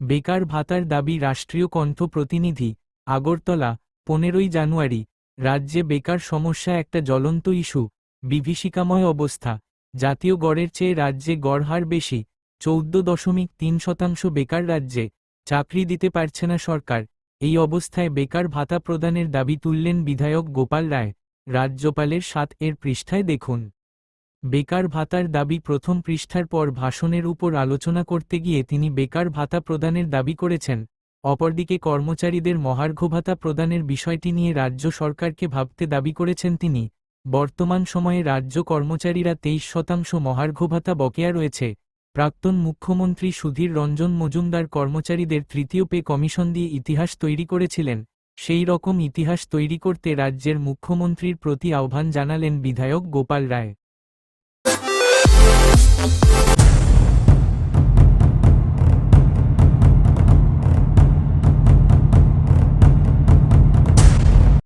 বেকার ভাতার দাবি রাষ্ট্রীয় কণ্ঠ প্রতিনিধি, আগরতলা, 15ই জানুয়ারি। রাজ্যে বেকার সমস্যা একটা জ্বলন্ত ইস্যু, বিভীষিকাময় অবস্থা। জাতীয় গড়ের চেয়ে রাজ্যে গড় হার বেশি, 14.3% বেকার রাজ্যে, চাকরি দিতে পারছে না সরকার। এই অবস্থায় বেকার ভাতা প্রদানের দাবি তুললেন বিধায়ক গোপাল রায়। রাজ্যপালের 7 পৃষ্ঠায় দেখুন। বেকার ভাতার দাবি প্রথম পৃষ্ঠার পর ভাষণের উপর আলোচনা করতে গিয়ে তিনি বেকার ভাতা প্রদানের দাবি করেছেন। অপরদিকে কর্মচারীদের মহার্ঘ ভাতা প্রদানের বিষয়টি নিয়ে রাজ্য সরকারকে ভাবতে দাবি করেছেন তিনি। বর্তমান সময়ে রাজ্য কর্মচারীরা 23% মহার্ঘ ভাতা বকেয়া রয়েছে। প্রাক্তন মুখ্যমন্ত্রী সুধীর রঞ্জন মজুমদার কর্মচারীদের তৃতীয় পে কমিশন দিয়ে ইতিহাস তৈরি করেছিলেন। সেই রকম ইতিহাস তৈরি করতে রাজ্যের মুখ্যমন্ত্রীর প্রতি আহ্বান জানালেন বিধায়ক গোপাল রায়।